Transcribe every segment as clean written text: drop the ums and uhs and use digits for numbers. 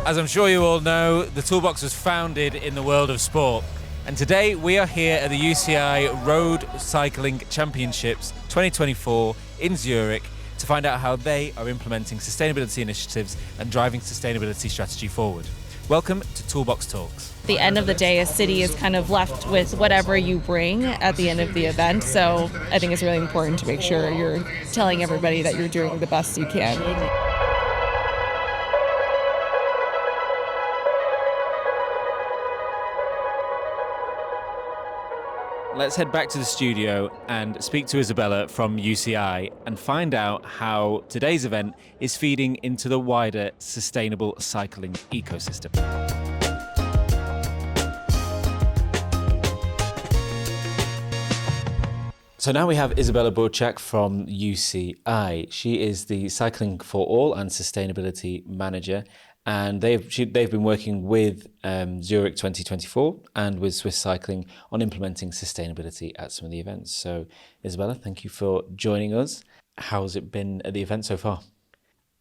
As I'm sure you all know, the Toolbox was founded in the world of sport. And today we are here at the UCI Road Cycling Championships 2024 in Zurich to find out how they are implementing sustainability initiatives and driving sustainability strategy forward. Welcome to Toolbox Talks. At the end of the day, a city is kind of left with whatever you bring at the end of the event. So I think it's really important to make sure you're telling everybody that you're doing the best you can. Let's head back to the studio and speak to Isabelle from UCI and find out how today's event is feeding into the wider sustainable cycling ecosystem. So now we have Isabelle Burczak from UCI. She is the Cycling for All and Sustainability Manager, and they've been working with Zurich 2024 and with Swiss Cycling on implementing sustainability at some of the events. So Isabelle, thank you for joining us. How's it been at the event so far?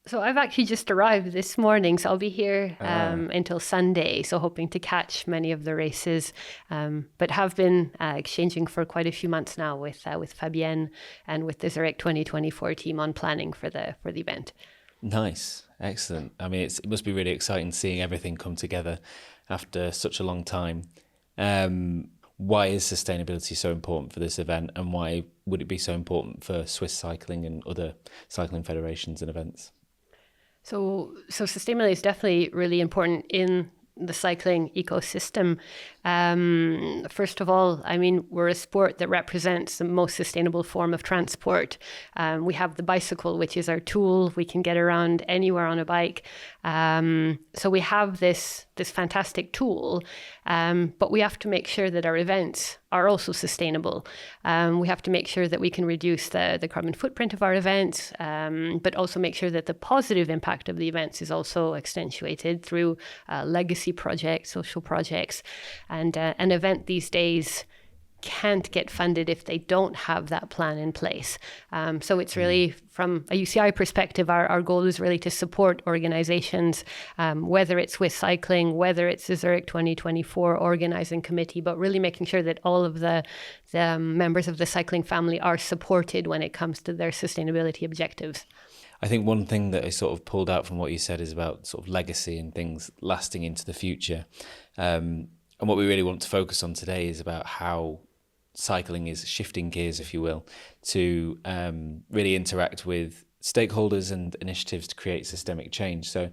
So I've actually just arrived this morning, so I'll be here until Sunday, so hoping to catch many of the races, but have been exchanging for quite a few months now with Fabienne and with the Zurich 2024 team on planning for the event. Nice, excellent. I mean, it must be really exciting seeing everything come together after such a long time. Why is sustainability so important for this event, and why would it be so important for Swiss cycling and other cycling federations and events? So sustainability is definitely really important in the cycling ecosystem. First of all, I mean, we're a sport that represents the most sustainable form of transport. We have the bicycle, which is our tool. We can get around anywhere on a bike. So we have this fantastic tool, but we have to make sure that our events are also sustainable. We have to make sure that we can reduce the carbon footprint of our events, but also make sure that the positive impact of the events is also accentuated through legacy projects, social projects. And an event these days can't get funded if they don't have that plan in place. So it's really, from a UCI perspective, our goal is really to support organizations, whether it's Swiss Cycling, whether it's the Zurich 2024 organizing committee, but really making sure that all of the members of the cycling family are supported when it comes to their sustainability objectives. I think one thing that I sort of pulled out from what you said is about sort of legacy and things lasting into the future. And what we really want to focus on today is about how cycling is shifting gears, if you will, to really interact with stakeholders and initiatives to create systemic change. So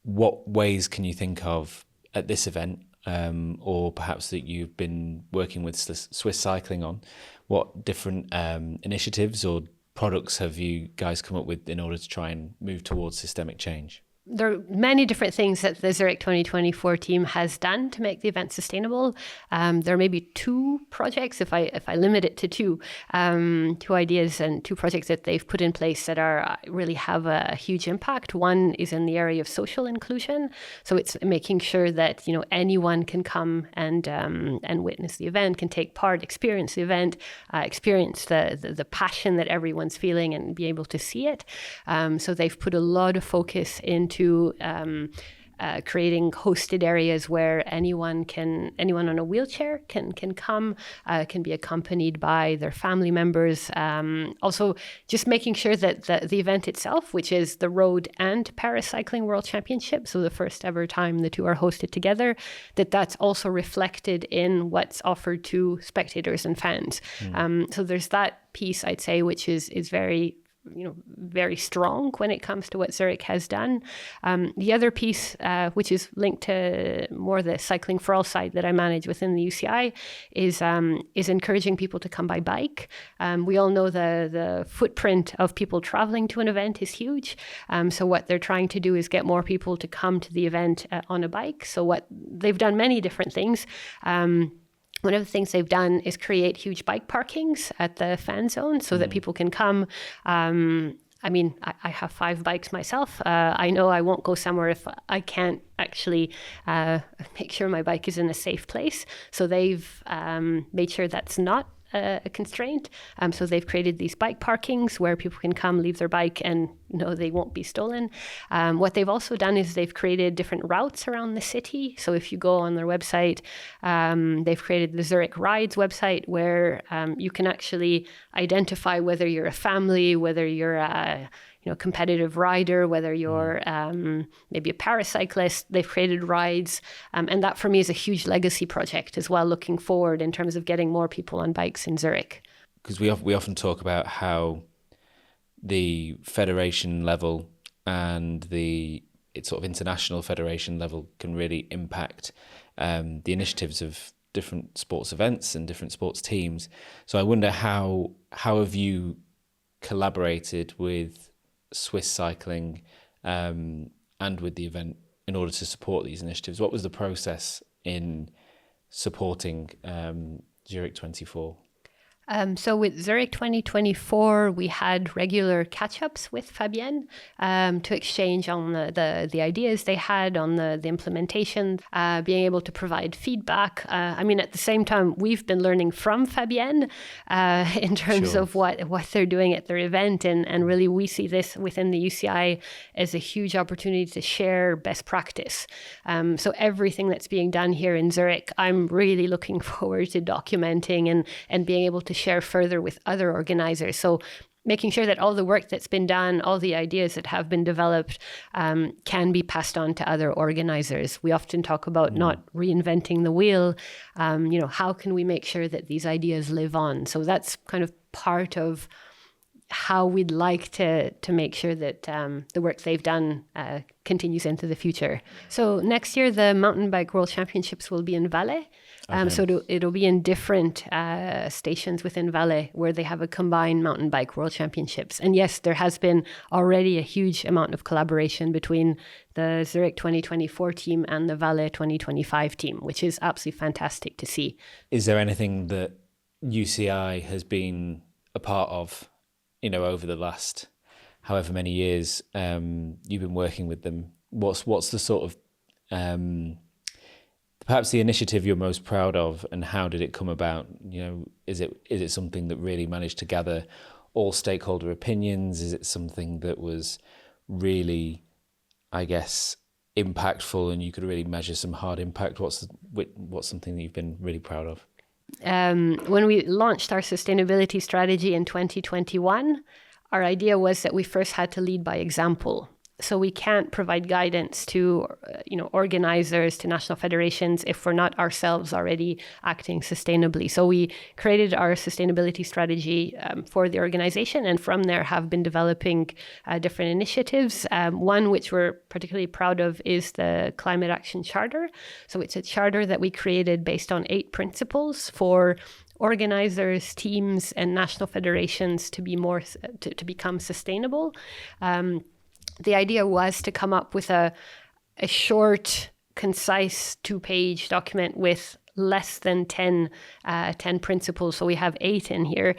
what ways can you think of at this event, or perhaps that you've been working with Swiss Cycling on? What different initiatives or products have you guys come up with in order to try and move towards systemic change? There are many different things that the Zurich 2024 team has done to make the event sustainable. There are maybe two projects, if I limit it to two ideas and two projects that they've put in place that are really have a huge impact. One is in the area of social inclusion, so it's making sure that anyone can come and witness the event, can take part, experience the event, experience the passion that everyone's feeling, and be able to see it. So they've put a lot of focus into creating hosted areas where anyone on a wheelchair can come, can be accompanied by their family members. Also, just making sure that the event itself, which is the Road and Paris Cycling World Championships, so the first ever time the two are hosted together, that's also reflected in what's offered to spectators and fans. So there's that piece, I'd say, which is very very strong when it comes to what Zurich has done. The other piece, which is linked to more the Cycling for All side that I manage within the UCI, is encouraging people to come by bike. We all know the footprint of people traveling to an event is huge. So what they're trying to do is get more people to come to the event on a bike. So what they've done many different things. One of the things they've done is create huge bike parkings at the fan zone so that people can come. I mean, I have 5 bikes myself. I know I won't go somewhere if I can't actually make sure my bike is in a safe place. So they've made sure that's not a constraint. So they've created these bike parkings where people can come, leave their bike, and know they won't be stolen. What they've also done is they've created different routes around the city. So if you go on their website, they've created the Zurich Rides website where you can actually identify whether you're a family, whether you're a competitive rider, whether you're maybe a paracyclist. They've created rides. And that for me is a huge legacy project as well, looking forward in terms of getting more people on bikes in Zurich. Because we often talk about how the federation level and the sort of international federation level can really impact the initiatives of different sports events and different sports teams. So I wonder how have you collaborated with Swiss cycling and with the event in order to support these initiatives? What was the process in supporting Zurich 24? So with Zurich 2024, we had regular catch-ups with Fabienne to exchange on the ideas they had on the implementation, being able to provide feedback. At the same time, we've been learning from Fabienne in terms of what they're doing at their event. And really, we see this within the UCI as a huge opportunity to share best practice. So everything that's being done here in Zurich, I'm really looking forward to documenting and being able to share further with other organizers. So making sure that all the work that's been done, all the ideas that have been developed can be passed on to other organizers. We often talk about not reinventing the wheel. How can we make sure that these ideas live on? So that's kind of part of how we'd like to make sure that the work they've done continues into the future. So next year, the Mountain Bike World Championships will be in Valais. So it'll be in different stations within Valais where they have a combined mountain bike world championships. And yes, there has been already a huge amount of collaboration between the Zurich 2024 team and the Valais 2025 team, which is absolutely fantastic to see. Is there anything that UCI has been a part of, over the last however many years you've been working with them? What's the sort of perhaps the initiative you're most proud of, and how did it come about? Is it something that really managed to gather all stakeholder opinions? Is it something that was really, I guess, impactful and you could really measure some hard impact? What's something that you've been really proud of? When we launched our sustainability strategy in 2021, our idea was that we first had to lead by example. So we can't provide guidance to, organizers, to national federations if we're not ourselves already acting sustainably. So we created our sustainability strategy for the organization, and from there have been developing different initiatives. One which we're particularly proud of is the Climate Action Charter. So it's a charter that we created based on 8 principles for organizers, teams, and national federations to be more to become sustainable. The idea was to come up with a short, concise 2-page document with less than 10 principles. So we have 8 in here,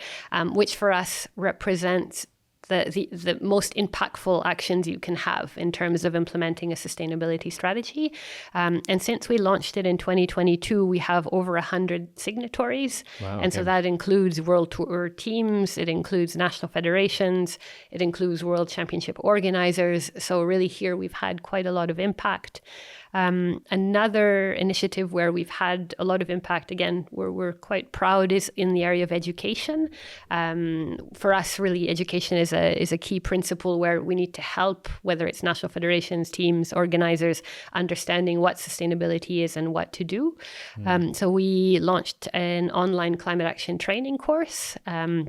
which for us represents the most impactful actions you can have in terms of implementing a sustainability strategy. And since we launched it in 2022, we have over 100 signatories. Wow, and so that includes World Tour teams, it includes national federations, it includes World Championship organizers. So really here we've had quite a lot of impact. Another initiative where we've had a lot of impact, again, we're quite proud, is in the area of education. For us, really, education is a key principle where we need to help, whether it's national federations, teams, organizers, understanding what sustainability is and what to do. So we launched an online climate action training course. And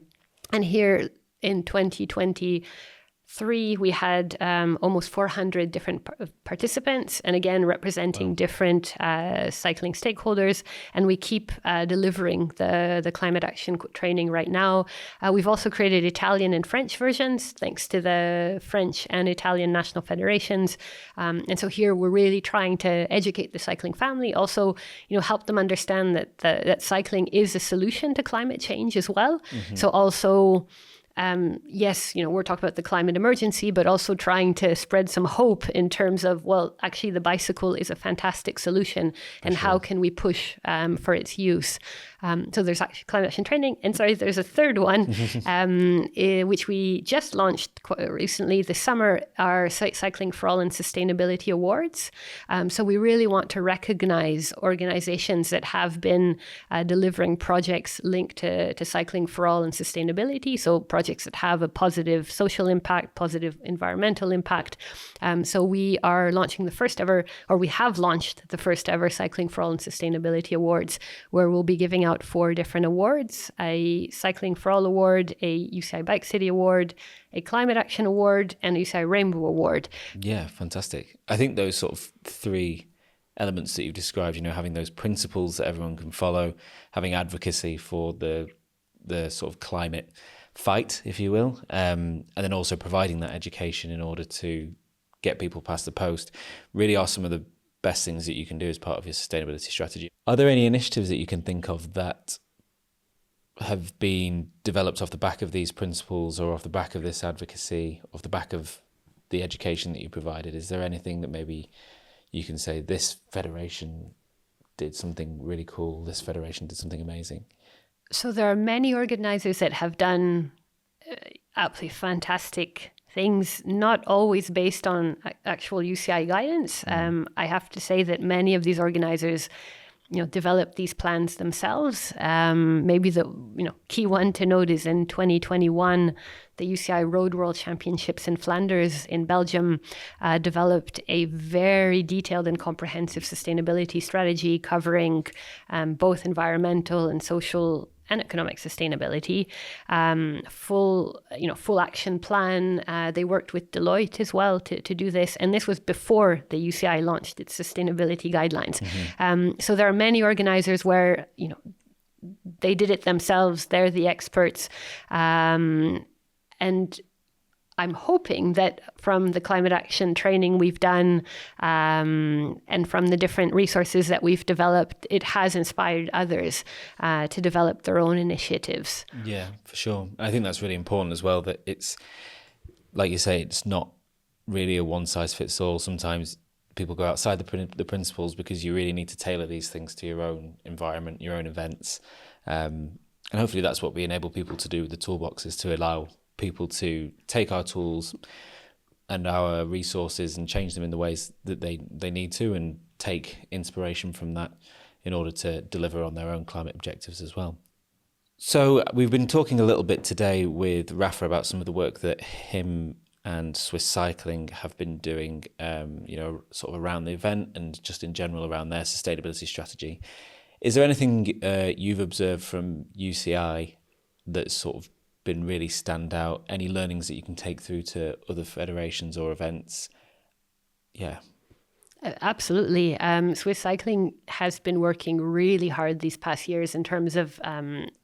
here in 2023, we had almost 400 different participants, and again, representing different cycling stakeholders. And we keep delivering the climate action training right now. We've also created Italian and French versions, thanks to the French and Italian national federations. And so here we're really trying to educate the cycling family, also, help them understand that cycling is a solution to climate change as well. Mm-hmm. So also, yes, we're talking about the climate emergency, but also trying to spread some hope in terms of, well, actually the bicycle is a fantastic solution, and how can we push for its use? So there's actually climate action training. And sorry, there's a third one, which we just launched quite recently this summer, our Cycling for All and Sustainability Awards. So we really want to recognize organizations that have been delivering projects linked to cycling for all and sustainability. So projects that have a positive social impact, positive environmental impact. So we are launching we have launched the first ever Cycling for All and Sustainability Awards, where we'll be giving out 4 different awards: a Cycling for All Award, a UCI Bike City Award, a Climate Action Award, and a UCI Rainbow Award. Yeah, fantastic. I think those sort of 3 elements that you've described, having those principles that everyone can follow, having advocacy for the sort of climate fight, if you will, and then also providing that education in order to get people past the post, really are some of the best things that you can do as part of your sustainability strategy. Are there any initiatives that you can think of that have been developed off the back of these principles, or off the back of this advocacy, off the back of the education that you provided? Is there anything that maybe you can say, this federation did something really cool, this federation did something amazing? So there are many organizers that have done absolutely fantastic things, not always based on actual UCI guidance. I have to say that many of these organizers, developed these plans themselves. Maybe the key one to note is in 2021, the UCI Road World Championships in Flanders in Belgium developed a very detailed and comprehensive sustainability strategy covering both environmental and social and economic sustainability, full action plan. They worked with Deloitte as well to do this. And this was before the UCI launched its sustainability guidelines. So there are many organizers where, they did it themselves. They're the experts. And I'm hoping that from the climate action training we've done and from the different resources that we've developed, it has inspired others to develop their own initiatives. Yeah, for sure. I think that's really important as well, that it's, like you say, it's not really a one-size-fits-all. Sometimes people go outside the principles because you really need to tailor these things to your own environment, your own events. And hopefully that's what we enable people to do with the Toolbox, is to allow people to take our tools and our resources and change them in the ways that they need to, and take inspiration from that in order to deliver on their own climate objectives as well. So we've been talking a little bit today with Rafa about some of the work that him and Swiss Cycling have been doing, sort of around the event and just in general around their sustainability strategy. Is there anything you've observed from UCI that's sort of been really stand out? Any learnings that you can take through to other federations or events? Yeah. Absolutely. Swiss Cycling has been working really hard these past years in terms of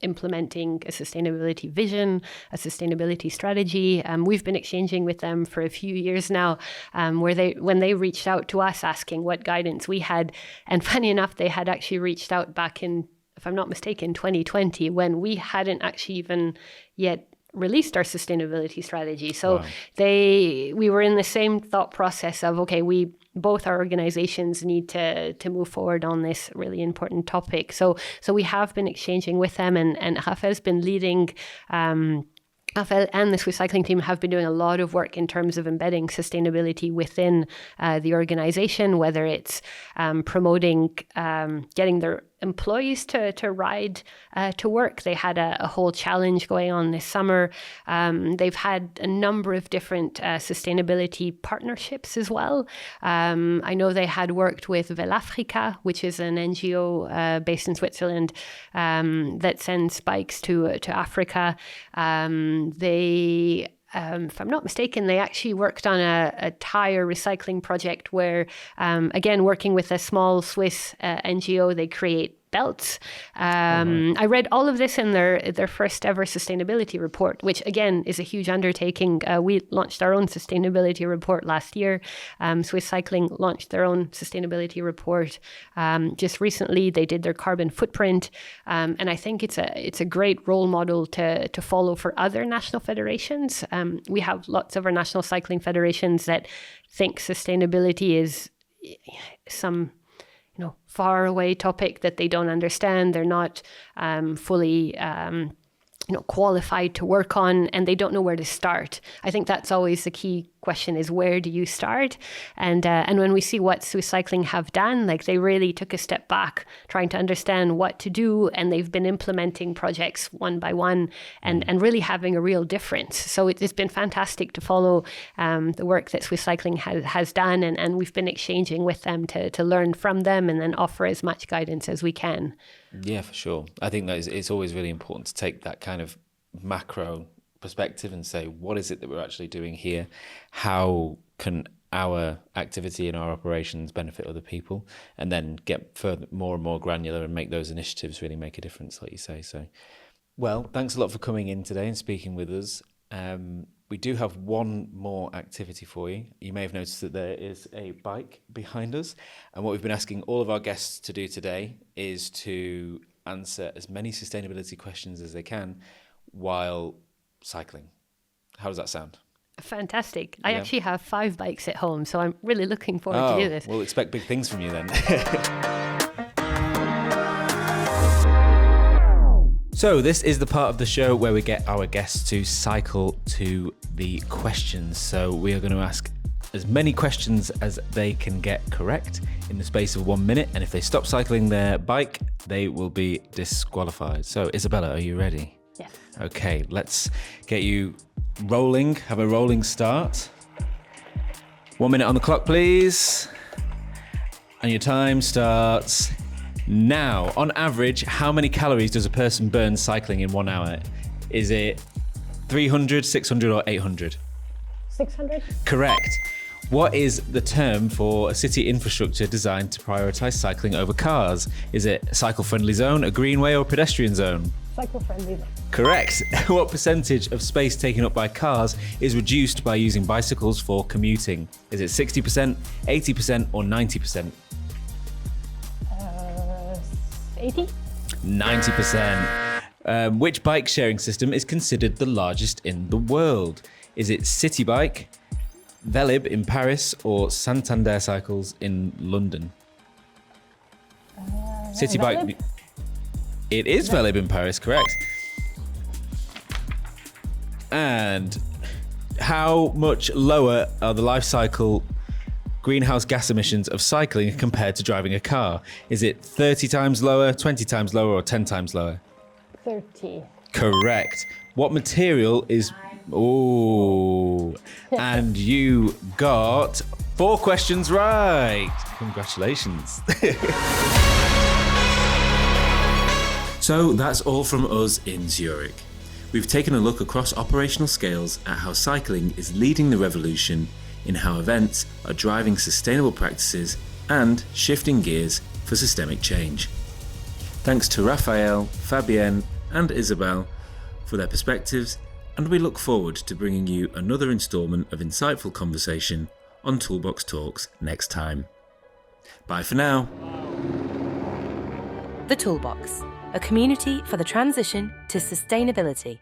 implementing a sustainability vision, a sustainability strategy. We've been exchanging with them for a few years now, when they reached out to us asking what guidance we had. And funny enough, they had actually reached out back in, if I'm not mistaken, 2020, when we hadn't actually even yet released our sustainability strategy. So Wow. we were in the same thought process of, okay, both our organizations need to move forward on this really important topic. So we have been exchanging with them, and Rafa's been leading. Rafa and the Swiss Cycling team have been doing a lot of work in terms of embedding sustainability within the organization, whether it's promoting, getting their employees to ride to work. They had a whole challenge going on this summer. They've had a number of different sustainability partnerships as well. I know they had worked with Velafrica, which is an NGO based in Switzerland that sends bikes to Africa. If I'm not mistaken, they actually worked on a tire recycling project where, again, working with a small Swiss NGO, they create belts. I read all of this in their first ever sustainability report, which again is a huge undertaking. We launched our own sustainability report last year. Swiss Cycling launched their own sustainability report just recently. They did their carbon footprint, and I think it's a great role model to follow for other national federations. We have lots of our national cycling federations that think sustainability is some far away topic that they don't understand. They're not fully qualified to work on, and they don't know where to start. I think that's always the key question, is where do you start? And when we see what Swiss Cycling have done, like, they really took a step back trying to understand what to do, and they've been implementing projects one by one and really having a real difference. So it's been fantastic to follow the work that Swiss Cycling has done, and we've been exchanging with them to learn from them and then offer as much guidance as we can. Yeah, for sure. I think that it's always really important to take that kind of macro perspective and say, what is it that we're actually doing here? How can our activity and our operations benefit other people? And then get more and more granular and make those initiatives really make a difference, like you say. So, well, thanks a lot for coming in today and speaking with us. We do have one more activity for you. You may have noticed that there is a bike behind us. And what we've been asking all of our guests to do today is to answer as many sustainability questions as they can while cycling. How does that sound? Fantastic. I actually have 5 bikes at home, so I'm really looking forward to do this. We'll expect big things from you then. So this is the part of the show where we get our guests to cycle to the questions. So we are going to ask as many questions as they can get correct in the space of 1 minute. And if they stop cycling their bike, they will be disqualified. So Isabella, are you ready? Yes. Okay, let's get you rolling. Have a rolling start. 1 minute on the clock, please. And your time starts now. On average, how many calories does a person burn cycling in 1 hour? Is it 300, 600 or 800? 600? Correct. What is the term for a city infrastructure designed to prioritise cycling over cars? Is it a cycle-friendly zone, a greenway or pedestrian zone? Cycle-friendly zone. Correct. What percentage of space taken up by cars is reduced by using bicycles for commuting? Is it 60%, 80% or 90%? 80? 90%. Which bike sharing system is considered the largest in the world? Is it City Bike, Velib in Paris or Santander Cycles in London? City Velib? Bike. It is Velib in Paris, correct. And how much lower are the life cycle greenhouse gas emissions of cycling compared to driving a car? Is it 30 times lower, 20 times lower, or 10 times lower? 30. Correct. What material is... Oh, and you got 4 questions right. Congratulations. So that's all from us in Zurich. We've taken a look across operational scales at how cycling is leading the revolution in how events are driving sustainable practices and shifting gears for systemic change. Thanks to Raphael, Fabienne and Isabelle for their perspectives, and we look forward to bringing you another instalment of insightful conversation on Toolbox Talks next time. Bye for now. The Toolbox, a community for the transition to sustainability.